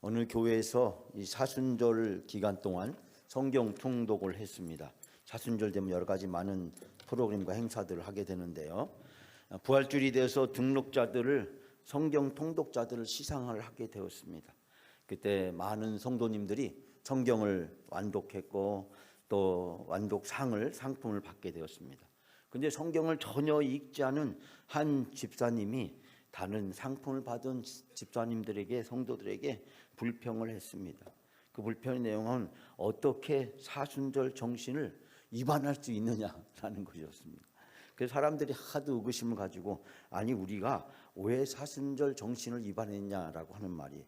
어느 교회에서 이 사순절 기간 동안 성경 통독을 했습니다. 사순절 되면 여러 가지 많은 프로그램과 행사들을 하게 되는데요. 부활주일이 되어서 등록자들을 성경 통독자들을 시상을 하게 되었습니다. 그때 많은 성도님들이 성경을 완독했고 또 완독상을 상품을 받게 되었습니다. 근데 성경을 전혀 읽지 않은 한 집사님이 다른 상품을 받은 집사님들에게 성도들에게 불평을 했습니다. 그 불평의 내용은 어떻게 사순절 정신을 위반할 수 있느냐라는 것이었습니다. 그래서 사람들이 하도 의구심을 가지고 아니 우리가 왜 사순절 정신을 위반했냐라고 하는 말이,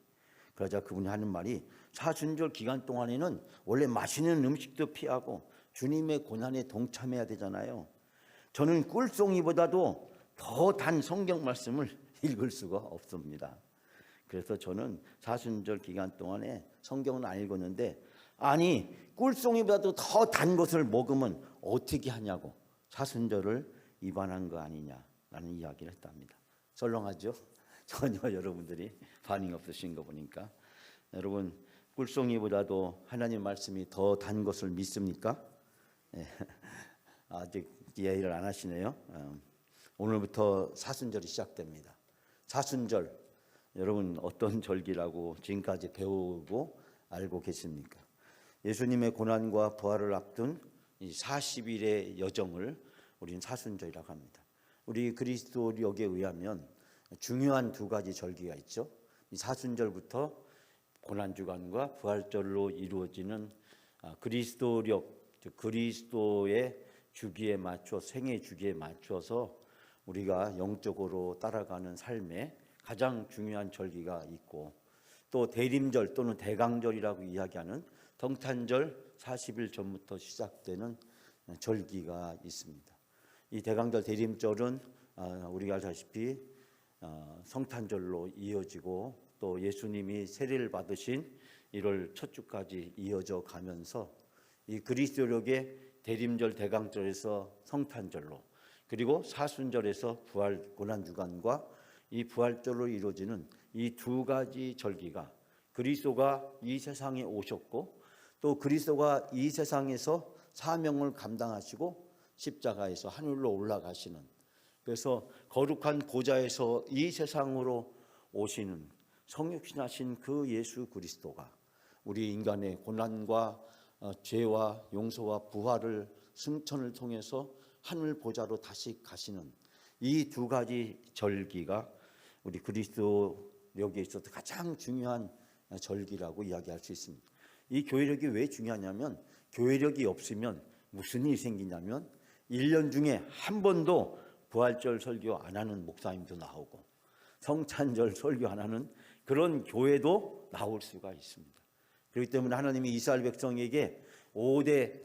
그러자 그분이 하는 말이 사순절 기간 동안에는 원래 맛있는 음식도 피하고 주님의 고난에 동참해야 되잖아요. 저는 꿀송이보다도 더 단 성경 말씀을 읽을 수가 없습니다. 그래서 저는 사순절 기간 동안에 성경은 안 읽었는데 아니 꿀송이보다도 더 단 것을 먹으면 어떻게 하냐고 사순절을 위반한 거 아니냐라는 이야기를 했답니다. 썰렁하죠? 전혀 여러분들이 반응 없으신 거 보니까. 여러분 꿀송이보다도 하나님 말씀이 더 단 것을 믿습니까? 아직 이해를 안 하시네요. 오늘부터 사순절이 시작됩니다. 사순절 여러분 어떤 절기라고 지금까지 배우고 알고 계십니까? 예수님의 고난과 부활을 앞둔 이 40일의 여정을 우리는 사순절이라고 합니다. 우리 그리스도력에 의하면 중요한 두 가지 절기가 있죠. 이 사순절부터 고난주간과 부활절로 이루어지는 그리스도력, 즉 그리스도의 주기에 맞춰 생애 주기에 맞춰서 우리가 영적으로 따라가는 삶에 가장 중요한 절기가 있고, 또 대림절 또는 대강절이라고 이야기하는 성탄절 40일 전부터 시작되는 절기가 있습니다. 이 대강절 대림절은 우리가 알다시피 성탄절로 이어지고 또 예수님이 세례를 받으신 1월 첫 주까지 이어져 가면서 이 그리스도력의 대림절 대강절에서 성탄절로, 그리고 사순절에서 부활 고난주간과 이 부활절로 이루어지는 이 두 가지 절기가 그리스도가 이 세상에 오셨고 또 그리스도가 이 세상에서 사명을 감당하시고 십자가에서 하늘로 올라가시는, 그래서 거룩한 보좌에서 이 세상으로 오시는 성육신하신 그 예수 그리스도가 우리 인간의 고난과 죄와 용서와 부활을 승천을 통해서 하늘 보좌로 다시 가시는 이 두 가지 절기가 우리 그리스도력에 있어서 가장 중요한 절기라고 이야기할 수 있습니다. 이 교회력이 왜 중요하냐면 교회력이 없으면 무슨 일이 생기냐면 1년 중에 한 번도 부활절 설교 안 하는 목사님도 나오고 성탄절 설교 안 하는 그런 교회도 나올 수가 있습니다. 그렇기 때문에 하나님이 이스라엘 백성에게 5대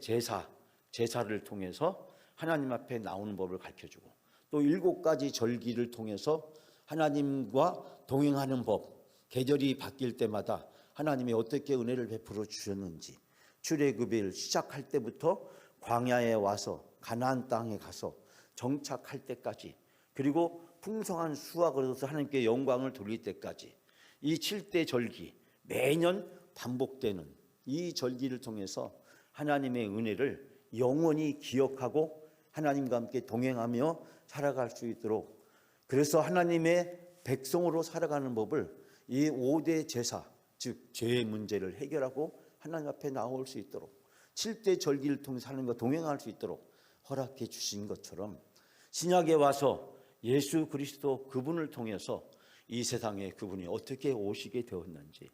제사를 통해서 하나님 앞에 나오는 법을 가르쳐주고 또 7가지 절기를 통해서 하나님과 동행하는 법, 계절이 바뀔 때마다 하나님이 어떻게 은혜를 베풀어 주셨는지, 출애굽일 시작할 때부터 광야에 와서 가나안 땅에 가서 정착할 때까지, 그리고 풍성한 수확을 얻어서 하나님께 영광을 돌릴 때까지 이 7대 절기 매년 반복되는 이 절기를 통해서 하나님의 은혜를 영원히 기억하고 하나님과 함께 동행하며 살아갈 수 있도록, 그래서 하나님의 백성으로 살아가는 법을 이 5대 제사, 즉 죄의 문제를 해결하고 하나님 앞에 나올 수 있도록 7대 절기를 통해서 하나님과 동행할 수 있도록 허락해 주신 것처럼 신약에 와서 예수 그리스도 그분을 통해서 이 세상에 그분이 어떻게 오시게 되었는지,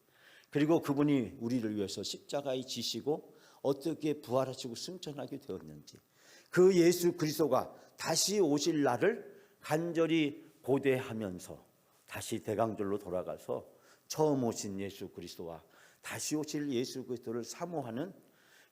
그리고 그분이 우리를 위해서 십자가에 지시고 어떻게 부활하시고 승천하게 되었는지, 그 예수 그리스도가 다시 오실 날을 간절히 고대하면서 다시 대강절로 돌아가서 처음 오신 예수 그리스도와 다시 오실 예수 그리스도를 사모하는,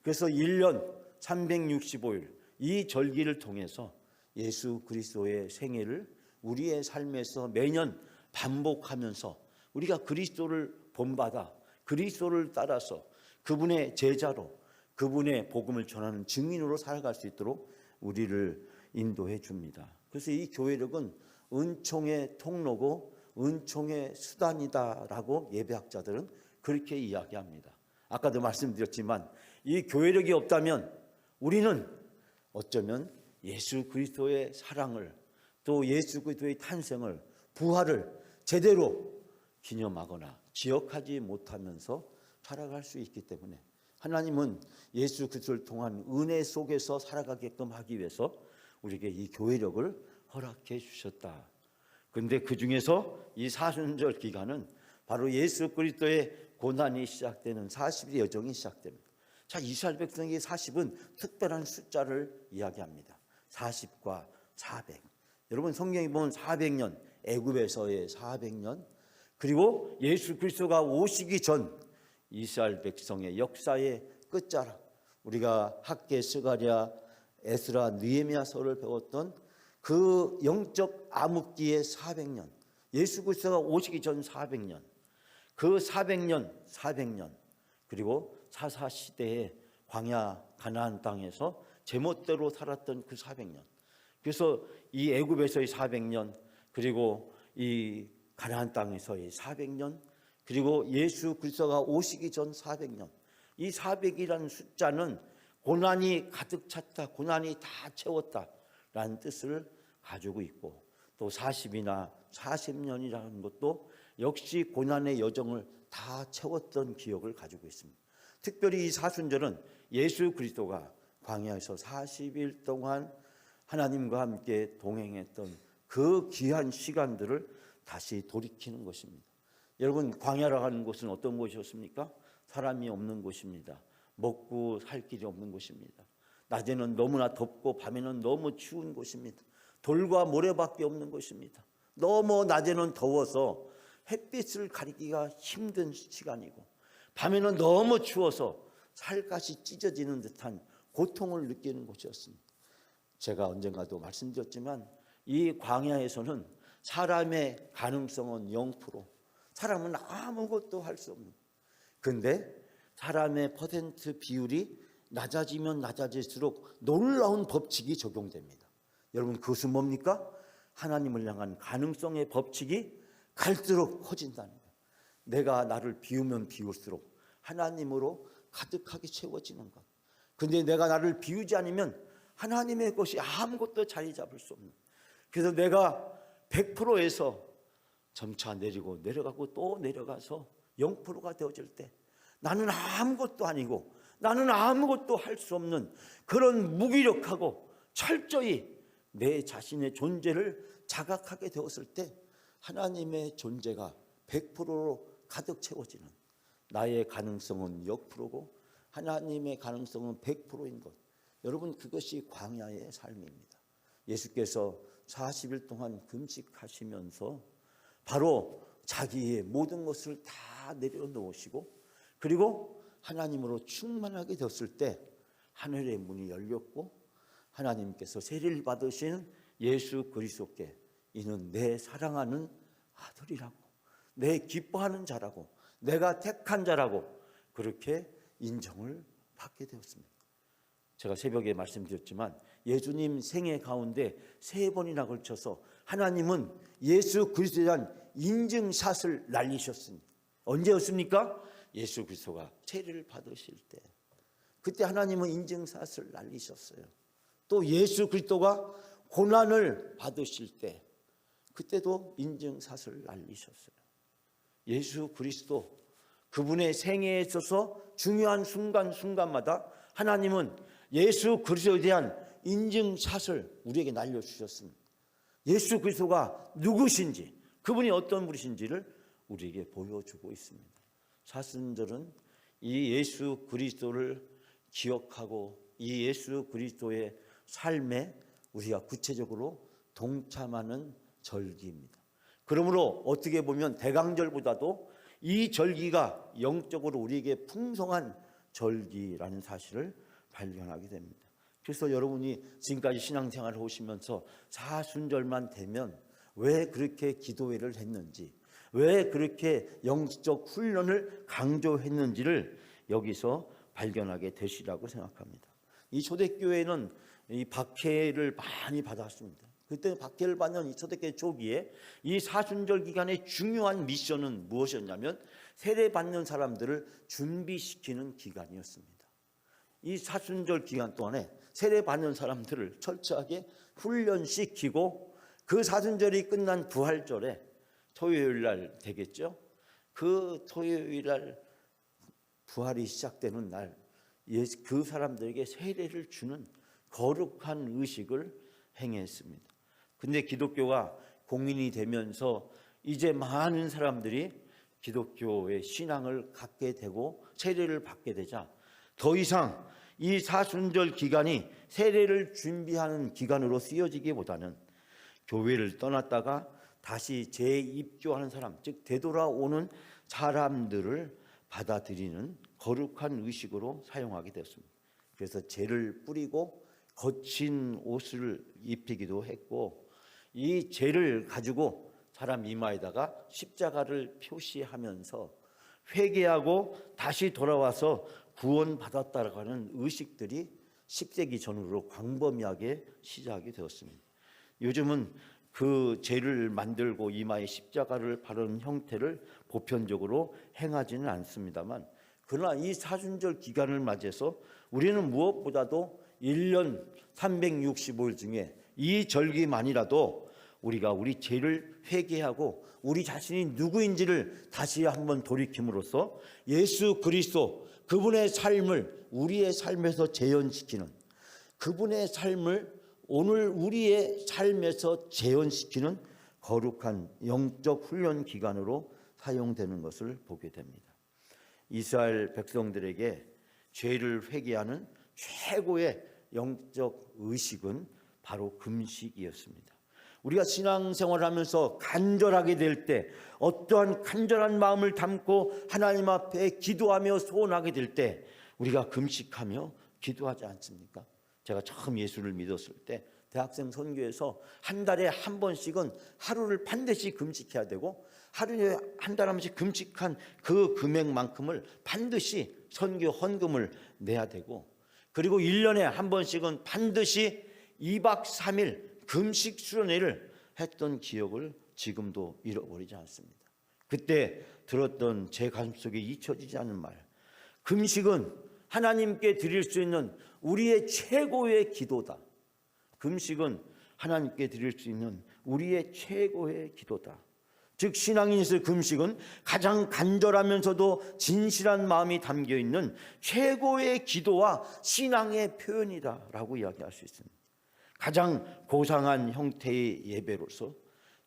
그래서 1년 365일 이 절기를 통해서 예수 그리스도의 생애를 우리의 삶에서 매년 반복하면서 우리가 그리스도를 본받아 그리스도를 따라서 그분의 제자로 그분의 복음을 전하는 증인으로 살아갈 수 있도록 우리를 인도해 줍니다. 그래서 이 교회력은 은총의 통로고 은총의 수단이다라고 예배학자들은 그렇게 이야기합니다. 아까도 말씀드렸지만 이 교회력이 없다면 우리는 어쩌면 예수 그리스도의 사랑을, 또 예수 그리스도의 탄생을, 부활을 제대로 기념하거나 기억하지 못하면서 살아갈 수 있기 때문에 하나님은 예수 그리스도를 통한 은혜 속에서 살아가게끔 하기 위해서 우리에게 이 교회력을 허락해 주셨다. 그런데 그 중에서 이 사순절 기간은 바로 예수 그리스도의 고난이 시작되는 40일의 여정이 시작됩니다. 자, 이스라엘 백성의 40은 특별한 숫자를 이야기합니다. 40과 400. 여러분 성경에 보면 400년, 애굽에서의 400년, 그리고 예수 그리스도가 오시기 전 이스라엘 백성의 역사의 끝자락, 우리가 학개, 스가랴, 에스라, 느헤미야서를 배웠던 그 영적 암흑기의 400년, 예수 그리스도가 오시기 전 400년, 그 400년, 그리고 사사시대의 광야 가나안 땅에서 제멋대로 살았던 그 400년. 그래서 이 애굽에서의 400년, 그리고 이 가나안 땅에서의 400년, 그리고 예수 그리스도가 오시기 전 400년. 이 400이라는 숫자는 고난이 가득 찼다, 고난이 다 채웠다라는 뜻을 가지고 있고, 또 40이나 40년이라는 것도 역시 고난의 여정을 다 채웠던 기억을 가지고 있습니다. 특별히 이 사순절은 예수 그리스도가 광야에서 40일 동안 하나님과 함께 동행했던 그 귀한 시간들을 다시 돌이키는 것입니다. 여러분, 광야라고 하는 곳은 어떤 곳이었습니까? 사람이 없는 곳입니다. 먹고 살 길이 없는 곳입니다. 낮에는 너무나 덥고 밤에는 너무 추운 곳입니다. 돌과 모래밖에 없는 곳입니다. 너무 낮에는 더워서 햇빛을 가리기가 힘든 시간이고, 밤에는 너무 추워서 살갗이 찢어지는 듯한 고통을 느끼는 곳이었습니다. 제가 언젠가도 말씀드렸지만 이 광야에서는 사람의 가능성은 0%, 사람은 아무것도 할 수 없는, 그런데 사람의 퍼센트 비율이 낮아지면 낮아질수록 놀라운 법칙이 적용됩니다. 여러분, 그것은 뭡니까? 하나님을 향한 가능성의 법칙이 갈수록 커진다는 거예요. 내가 나를 비우면 비울수록 하나님으로 가득하게 채워지는 것. 그런데 내가 나를 비우지 않으면 하나님의 것이 아무것도 자리 잡을 수 없는. 그래서 내가 100%에서 점차 내리고 내려가고 또 내려가서 0%가 되어질 때 나는 아무것도 아니고 나는 아무것도 할 수 없는 그런 무기력하고 철저히 내 자신의 존재를 자각하게 되었을 때 하나님의 존재가 100%로 가득 채워지는, 나의 가능성은 0%고 하나님의 가능성은 100%인 것. 여러분, 그것이 광야의 삶입니다. 예수께서 40일 동안 금식하시면서 바로 자기의 모든 것을 다 내려놓으시고, 그리고 하나님으로 충만하게 되었을 때 하늘의 문이 열렸고 하나님께서 세례를 받으신 예수 그리스도께 이는 내 사랑하는 아들이라고, 내 기뻐하는 자라고, 내가 택한 자라고 그렇게 인정을 받게 되었습니다. 제가 새벽에 말씀드렸지만 예수님 생애 가운데 3번이나 걸쳐서 하나님은 예수 그리스도에 대한 인증샷을 날리셨습니다. 언제였습니까? 예수 그리스도가 세례를 받으실 때, 그때 하나님은 인증샷을 날리셨어요. 또 예수 그리스도가 고난을 받으실 때, 그때도 인증샷을 날리셨어요. 예수 그리스도 그분의 생애에 있어서 중요한 순간순간마다 하나님은 예수 그리스도에 대한 인증샷을 우리에게 날려주셨습니다. 예수 그리스도가 누구신지, 그분이 어떤 분이신지를 우리에게 보여주고 있습니다. 사순절은 이 예수 그리스도를 기억하고 이 예수 그리스도의 삶에 우리가 구체적으로 동참하는 절기입니다. 그러므로 어떻게 보면 대강절보다도 이 절기가 영적으로 우리에게 풍성한 절기라는 사실을 발견하게 됩니다. 그래서 여러분이 지금까지 신앙생활을 하시면서 사순절만 되면 왜 그렇게 기도회를 했는지, 왜 그렇게 영적 훈련을 강조했는지를 여기서 발견하게 되시라고 생각합니다. 이 초대교회는 이 박해를 많이 받았습니다. 그때 박해를 받는 이 초대교회 초기에 이 사순절 기간의 중요한 미션은 무엇이었냐면 세례받는 사람들을 준비시키는 기간이었습니다. 이 사순절 기간 동안에 세례받는 사람들을 철저하게 훈련시키고 그 사순절이 끝난 부활절에 토요일 날 되겠죠. 그 토요일 날 부활이 시작되는 날 그 사람들에게 세례를 주는 거룩한 의식을 행했습니다. 근데 기독교가 공인이 되면서 이제 많은 사람들이 기독교의 신앙을 갖게 되고 세례를 받게 되자 더 이상 이 사순절 기간이 세례를 준비하는 기간으로 쓰여지기보다는 교회를 떠났다가 다시 재입교하는 사람, 즉 되돌아오는 사람들을 받아들이는 거룩한 의식으로 사용하게 되었습니다. 그래서 재를 뿌리고 거친 옷을 입히기도 했고 이 재를 가지고 사람 이마에다가 십자가를 표시하면서 회개하고 다시 돌아와서 구원받았다라고 하는 의식들이 10세기 전후로 광범위하게 시작이 되었습니다. 요즘은 그 재를 만들고 이마에 십자가를 바르는 형태를 보편적으로 행하지는 않습니다만 그러나 이 사순절 기간을 맞이해서 우리는 무엇보다도 1년 365일 중에 이 절기만이라도 우리가 우리 죄를 회개하고 우리 자신이 누구인지를 다시 한번 돌이킴으로써 예수 그리스도 그분의 삶을 우리의 삶에서 재현시키는 그분의 삶을 오늘 우리의 삶에서 재현시키는 거룩한 영적 훈련 기간으로 사용되는 것을 보게 됩니다. 이스라엘 백성들에게 죄를 회개하는 최고의 영적 의식은 바로 금식이었습니다. 우리가 신앙생활을 하면서 간절하게 될 때 어떠한 간절한 마음을 담고 하나님 앞에 기도하며 소원하게 될 때 우리가 금식하며 기도하지 않습니까? 제가 처음 예수를 믿었을 때 대학생 선교에서 한 달에 한 번씩은 하루를 반드시 금식해야 되고 하루에 한 달 한 번씩 금식한 그 금액만큼을 반드시 선교 헌금을 내야 되고 그리고 1년에 한 번씩은 반드시 2박 3일 금식 수련회를 했던 기억을 지금도 잃어버리지 않습니다. 그때 들었던 제 가슴속에 잊혀지지 않는 말, 금식은 하나님께 드릴 수 있는 우리의 최고의 기도다. 금식은 하나님께 드릴 수 있는 우리의 최고의 기도다. 즉 신앙인에서 금식은 가장 간절하면서도 진실한 마음이 담겨있는 최고의 기도와 신앙의 표현이다라고 이야기할 수 있습니다. 가장 고상한 형태의 예배로서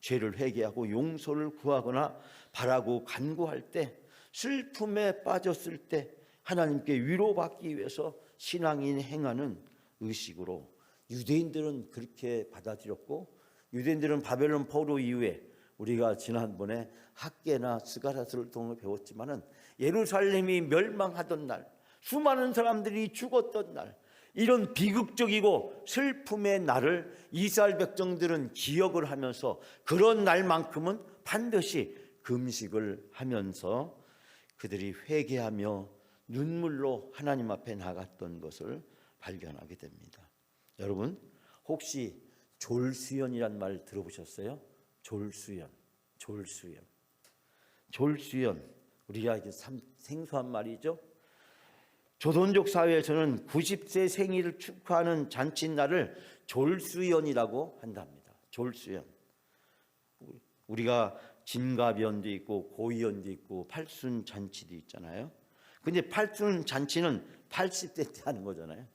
죄를 회개하고 용서를 구하거나 바라고 간구할 때, 슬픔에 빠졌을 때 하나님께 위로받기 위해서 신앙인이 행하는 의식으로 유대인들은 그렇게 받아들였고, 유대인들은 바벨론 포로 이후에 우리가 지난번에 학계나 스가랴서를 통해 배웠지만은 예루살렘이 멸망하던 날, 수많은 사람들이 죽었던 날, 이런 비극적이고 슬픔의 날을 이스라엘 백성들은 기억을 하면서 그런 날만큼은 반드시 금식을 하면서 그들이 회개하며 눈물로 하나님 앞에 나갔던 것을 발견하게 됩니다. 여러분, 혹시 졸수연이란 말 들어보셨어요? 졸수연. 우리가 이게 참 생소한 말이죠. 조선족 사회에서는 90세 생일을 축하하는 잔칫날을 졸수연이라고 한답니다. 졸수연. 우리가 진가변도 있고 고이연도 있고 팔순잔치도 있잖아요. 근데 팔순잔치는 80대 때 하는 거잖아요.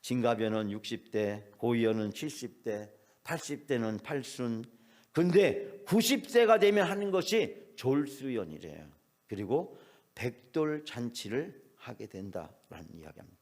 진가변은 60대, 고이연은 70대, 80대는 팔순. 근데 90세가 되면 하는 것이 졸수연이래요. 그리고 백돌 잔치를 하게 된다라는 이야기입니다.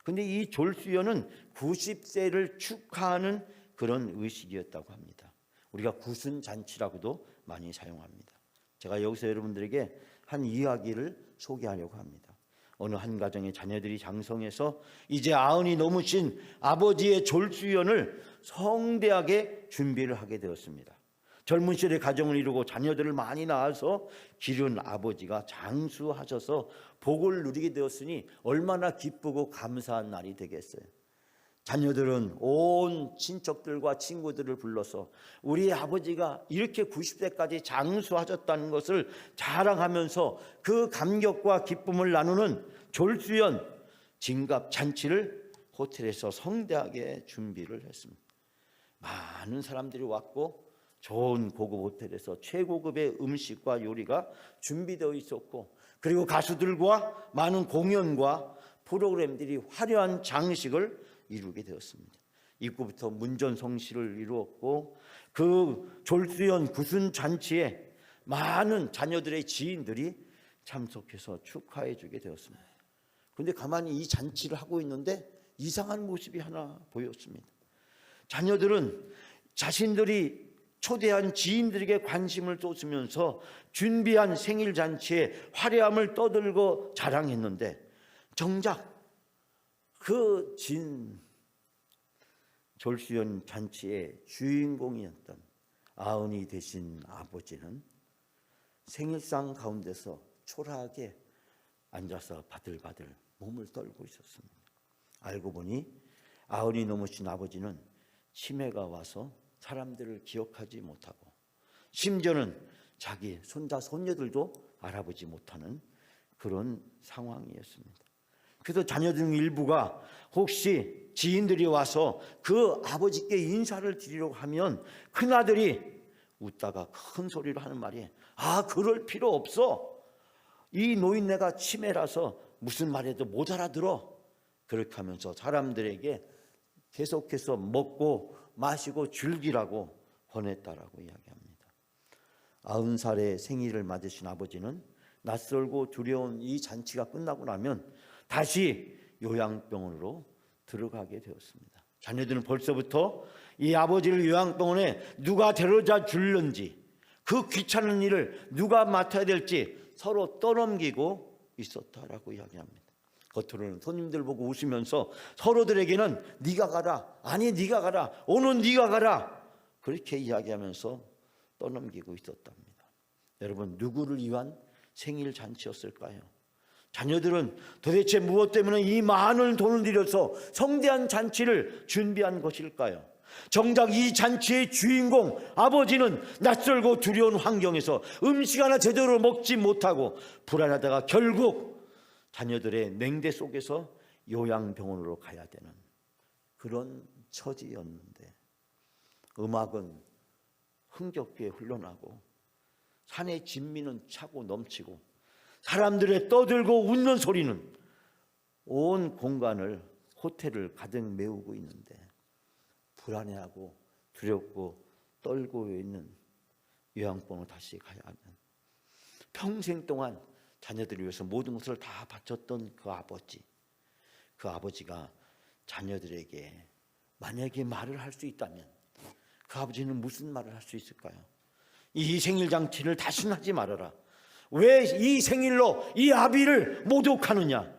근데 이 졸수연은 90세를 축하하는 그런 의식이었다고 합니다. 우리가 구순잔치라고도 많이 사용합니다. 제가 여기서 여러분들에게 한 이야기를 소개하려고 합니다. 어느 한 가정의 자녀들이 장성해서 이제 90이 넘으신 아버지의 졸수연을 성대하게 준비를 하게 되었습니다. 젊은 시절에 가정을 이루고 자녀들을 많이 낳아서 기른 아버지가 장수하셔서 복을 누리게 되었으니 얼마나 기쁘고 감사한 날이 되겠어요. 자녀들은 온 친척들과 친구들을 불러서 우리 아버지가 이렇게 90세까지 장수하셨다는 것을 자랑하면서 그 감격과 기쁨을 나누는 졸수연 진갑 잔치를 호텔에서 성대하게 준비를 했습니다. 많은 사람들이 왔고 좋은 고급 호텔에서 최고급의 음식과 요리가 준비되어 있었고, 그리고 가수들과 많은 공연과 프로그램들이 화려한 장식을 이루게 되었습니다. 입구부터 문전성시를 이루었고, 그 졸수연 구순 잔치에 많은 자녀들의 지인들이 참석해서 축하해 주게 되었습니다. 그런데 가만히 이 잔치를 하고 있는데 이상한 모습이 하나 보였습니다. 자녀들은 자신들이 초대한 지인들에게 관심을 쏟으면서 준비한 생일 잔치에 화려함을 떠들고 자랑했는데, 정작 그 졸수연 잔치의 주인공이었던 아흔이 되신 아버지는 생일상 가운데서 초라하게 앉아서 바들바들 몸을 떨고 있었습니다. 알고 보니 아흔이 넘으신 아버지는 치매가 와서 사람들을 기억하지 못하고, 심지어는 자기 손자 손녀들도 알아보지 못하는 그런 상황이었습니다. 그래서 자녀들 일부가 혹시 지인들이 와서 그 아버지께 인사를 드리려고 하면 큰아들이 웃다가 큰 소리로 하는 말이, 그럴 필요 없어. 이 노인네가 치매라서 무슨 말해도 못 알아들어. 그렇게 하면서 사람들에게 계속해서 먹고 마시고 즐기라고 권했다라고 이야기합니다. 90살의 생일을 맞으신 아버지는 낯설고 두려운 이 잔치가 끝나고 나면 다시 요양병원으로 들어가게 되었습니다. 자녀들은 벌써부터 이 아버지를 요양병원에 누가 데려다 줄는지, 그 귀찮은 일을 누가 맡아야 될지 서로 떠넘기고 있었다라고 이야기합니다. 겉으로는 손님들 보고 웃으면서 서로들에게는 네가 가라, 아니 네가 가라, 오늘 네가 가라, 그렇게 이야기하면서 떠넘기고 있었답니다. 여러분, 누구를 위한 생일 잔치였을까요? 자녀들은 도대체 무엇 때문에 이 많은 돈을 들여서 성대한 잔치를 준비한 것일까요? 정작 이 잔치의 주인공 아버지는 낯설고 두려운 환경에서 음식 하나 제대로 먹지 못하고 불안하다가 결국 자녀들의 냉대 속에서 요양병원으로 가야 되는 그런 처지였는데, 음악은 흥겹게 흘러나고 산의 진미는 차고 넘치고 사람들의 떠들고 웃는 소리는 온 공간을, 호텔을 가득 메우고 있는데, 불안해하고 두렵고 떨고 있는 요양병원으로 다시 가야 하는, 평생 동안 자녀들을 위해서 모든 것을 다 바쳤던 그 아버지가 자녀들에게 만약에 말을 할 수 있다면 그 아버지는 무슨 말을 할 수 있을까요? 이 생일 잔치를 다시는 하지 말아라. 왜 이 생일로 이 아비를 모독하느냐?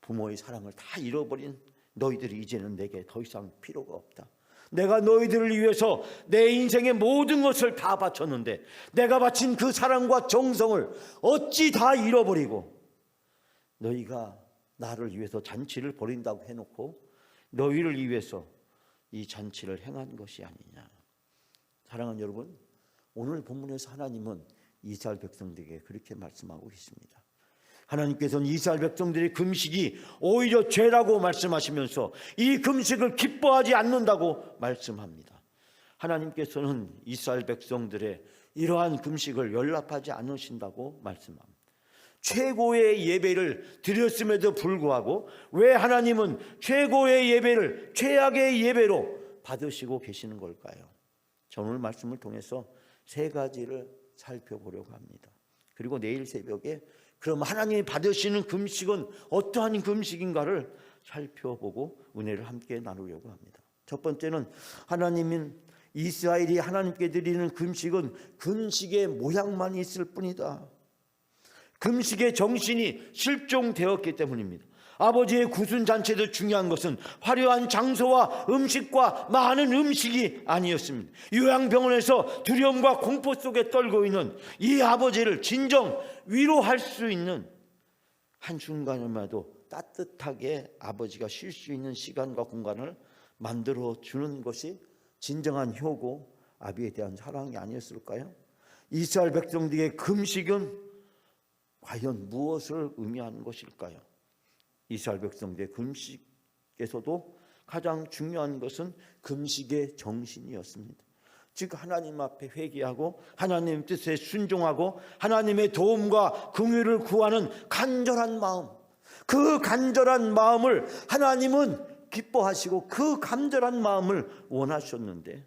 부모의 사랑을 다 잃어버린 너희들이 이제는 내게 더 이상 필요가 없다. 내가 너희들을 위해서 내 인생의 모든 것을 다 바쳤는데 내가 바친 그 사랑과 정성을 어찌 다 잃어버리고 너희가 나를 위해서 잔치를 벌인다고 해놓고 너희를 위해서 이 잔치를 행한 것이 아니냐. 사랑하는 여러분, 오늘 본문에서 하나님은 이스라엘 백성들에게 그렇게 말씀하고 계십니다. 하나님께서는 이스라엘 백성들의 금식이 오히려 죄라고 말씀하시면서 이 금식을 기뻐하지 않는다고 말씀합니다. 하나님께서는 이스라엘 백성들의 이러한 금식을 연락하지 않으신다고 말씀합니다. 최고의 예배를 드렸음에도 불구하고 왜 하나님은 최고의 예배를 최악의 예배로 받으시고 계시는 걸까요? 저는 오늘 말씀을 통해서 세 가지를 살펴보려고 합니다. 그리고 내일 새벽에 그럼 하나님이 받으시는 금식은 어떠한 금식인가를 살펴보고 은혜를 함께 나누려고 합니다. 첫 번째는 하나님은 이스라엘이 하나님께 드리는 금식은 금식의 모양만 있을 뿐이다. 금식의 정신이 실종되었기 때문입니다. 아버지의 구순잔치도 중요한 것은 화려한 장소와 음식과 많은 음식이 아니었습니다. 요양병원에서 두려움과 공포 속에 떨고 있는 이 아버지를 진정 위로할 수 있는 한순간이라도 따뜻하게 아버지가 쉴 수 있는 시간과 공간을 만들어 주는 것이 진정한 효고 아비에 대한 사랑이 아니었을까요? 이스라엘 백성들에게 금식은 과연 무엇을 의미하는 것일까요? 이스라엘 백성들의 금식에서도 가장 중요한 것은 금식의 정신이었습니다. 즉 하나님 앞에 회개하고 하나님 뜻에 순종하고 하나님의 도움과 긍휼을 구하는 간절한 마음, 그 간절한 마음을 하나님은 기뻐하시고 그 간절한 마음을 원하셨는데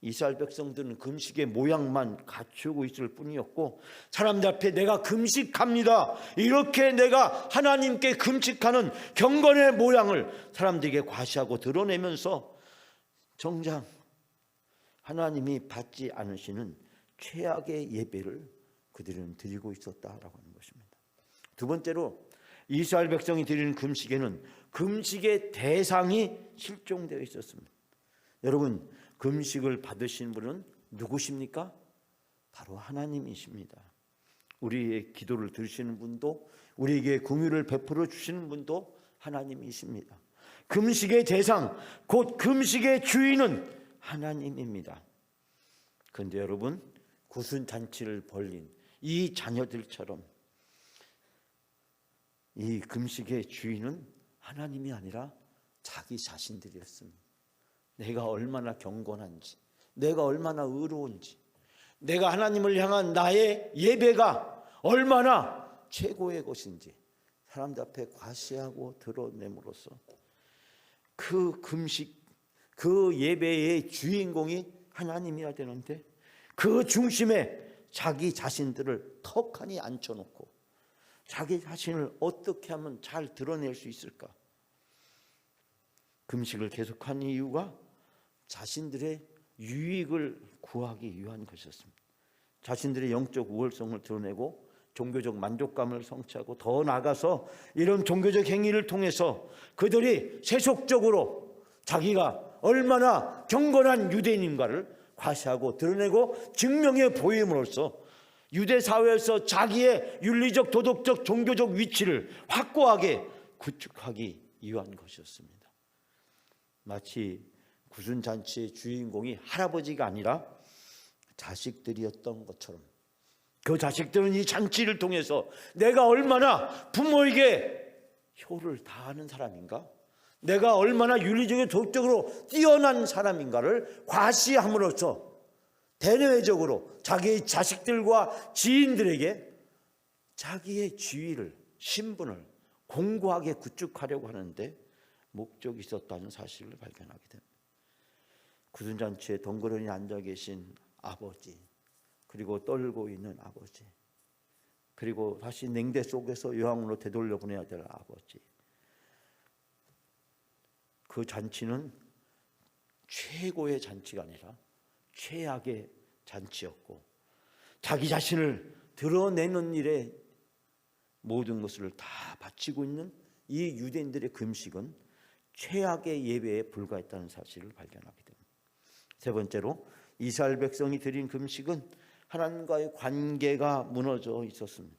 이스라엘 백성들은 금식의 모양만 갖추고 있을 뿐이었고 사람들 앞에 내가 금식합니다, 이렇게 내가 하나님께 금식하는 경건의 모양을 사람들에게 과시하고 드러내면서 정작 하나님이 받지 않으시는 최악의 예배를 그들은 드리고 있었다라고 하는 것입니다. 두 번째로 이스라엘 백성이 드리는 금식에는 금식의 대상이 실종되어 있었습니다. 여러분, 금식을 받으신 분은 누구십니까? 바로 하나님이십니다. 우리의 기도를 들으시는 분도 우리에게 긍휼을 베풀어 주시는 분도 하나님이십니다. 금식의 대상, 곧 금식의 주인은 하나님입니다. 그런데 여러분, 굳은 잔치를 벌린 이 자녀들처럼 이 금식의 주인은 하나님이 아니라 자기 자신들이었습니다. 내가 얼마나 경건한지, 내가 얼마나 의로운지, 내가 하나님을 향한 나의 예배가 얼마나 최고의 것인지 사람들 앞에 과시하고 드러냄으로써 그 금식, 그 예배의 주인공이 하나님이어야 되는데 그 중심에 자기 자신들을 턱하니 앉혀놓고 자기 자신을 어떻게 하면 잘 드러낼 수 있을까? 금식을 계속하는 이유가 자신들의 유익을 구하기 위한 것이었습니다. 자신들의 영적 우월성을 드러내고 종교적 만족감을 성취하고 더 나아가서 이런 종교적 행위를 통해서 그들이 세속적으로 자기가 얼마나 경건한 유대인인가를 과시하고 드러내고 증명해 보임으로써 유대 사회에서 자기의 윤리적, 도덕적, 종교적 위치를 확고하게 구축하기 위한 것이었습니다. 마치 굳은 잔치의 주인공이 할아버지가 아니라 자식들이었던 것처럼 그 자식들은 이 잔치를 통해서 내가 얼마나 부모에게 효를 다하는 사람인가, 내가 얼마나 윤리적이고 도덕적으로 뛰어난 사람인가를 과시함으로써 대내외적으로 자기의 자식들과 지인들에게 자기의 지위를, 신분을 공고하게 구축하려고 하는데 목적이 있었다는 사실을 발견하게 됩니다. 굳은 잔치에 덩그러니 앉아 계신 아버지, 그리고 떨고 있는 아버지, 그리고 다시 냉대 속에서 요항으로 되돌려 보내야 될 아버지, 그 잔치는 최고의 잔치가 아니라 최악의 잔치였고 자기 자신을 드러내는 일에 모든 것을 다 바치고 있는 이 유대인들의 금식은 최악의 예배에 불과했다는 사실을 발견하게 됩니다. 세 번째로 이스라엘 백성이 드린 금식은 하나님과의 관계가 무너져 있었습니다.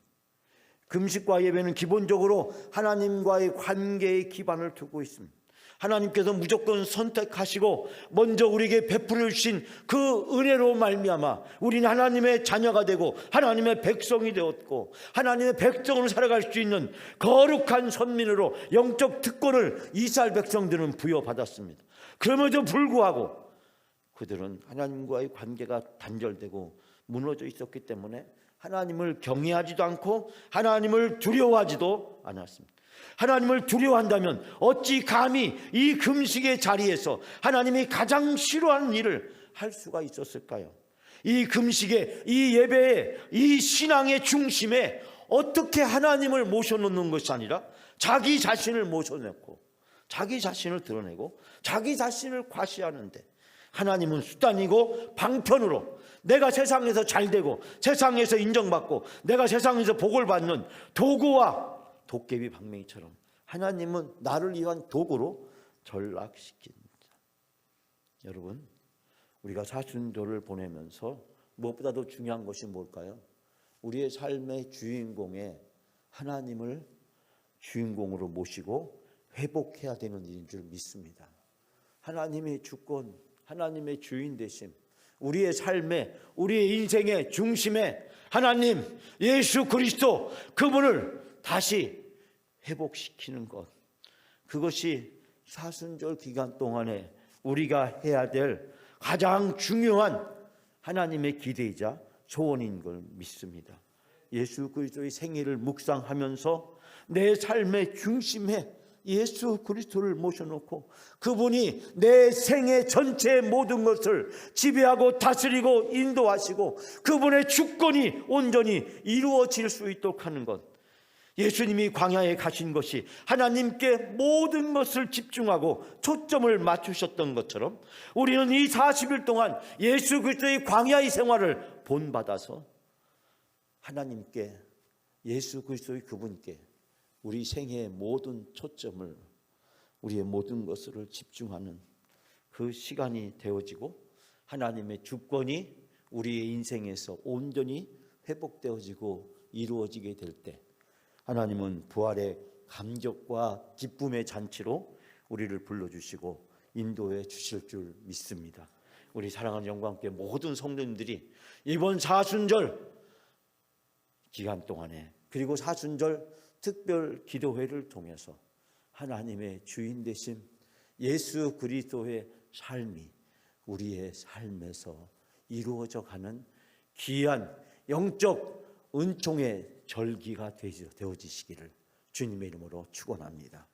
금식과 예배는 기본적으로 하나님과의 관계의 기반을 두고 있습니다. 하나님께서 무조건 선택하시고 먼저 우리에게 베풀어 주신 그 은혜로 말미암아 우리는 하나님의 자녀가 되고 하나님의 백성이 되었고 하나님의 백성으로 살아갈 수 있는 거룩한 선민으로 영적 특권을 이스라엘 백성들은 부여받았습니다. 그럼에도 불구하고 그들은 하나님과의 관계가 단절되고 무너져 있었기 때문에 하나님을 경외하지도 않고 하나님을 두려워하지도 않았습니다. 하나님을 두려워한다면 어찌 감히 이 금식의 자리에서 하나님이 가장 싫어하는 일을 할 수가 있었을까요? 이 금식의, 이 예배의, 이 신앙의 중심에 어떻게 하나님을 모셔놓는 것이 아니라 자기 자신을 모셔놓고 자기 자신을 드러내고 자기 자신을 과시하는데, 하나님은 수단이고 방편으로 내가 세상에서 잘되고 세상에서 인정받고 내가 세상에서 복을 받는 도구와 도깨비 방맹이처럼 하나님은 나를 위한 도구로 전락시킵니다. 여러분, 우리가 사순절을 보내면서 무엇보다도 중요한 것이 뭘까요? 우리의 삶의 주인공에 하나님을 주인공으로 모시고 회복해야 되는 일인 줄 믿습니다. 하나님의 주권, 하나님의 주인 되심, 우리의 삶에, 우리의 인생의 중심에 하나님 예수 그리스도 그분을 다시 회복시키는 것, 그것이 사순절 기간 동안에 우리가 해야 될 가장 중요한 하나님의 기대이자 소원인 걸 믿습니다. 예수 그리스도의 생애를 묵상하면서 내 삶의 중심에 예수 그리스도를 모셔놓고 그분이 내 생애 전체의 모든 것을 지배하고 다스리고 인도하시고 그분의 주권이 온전히 이루어질 수 있도록 하는 것, 예수님이 광야에 가신 것이 하나님께 모든 것을 집중하고 초점을 맞추셨던 것처럼 우리는 이 40일 동안 예수 그리스도의 광야의 생활을 본받아서 하나님께, 예수 그리스도의 그분께 우리 생애의 모든 초점을, 우리의 모든 것을 집중하는 그 시간이 되어지고 하나님의 주권이 우리의 인생에서 온전히 회복되어지고 이루어지게 될 때 하나님은 부활의 감격과 기쁨의 잔치로 우리를 불러주시고 인도해 주실 줄 믿습니다. 우리 사랑하는 영광께 모든 성도님들이 이번 사순절 기간 동안에, 그리고 사순절 특별 기도회를 통해서 하나님의 주인 되심 예수 그리스도의 삶이 우리의 삶에서 이루어져 가는 귀한 영적 은총의 절기가 되어지시기를 주님의 이름으로 축원합니다.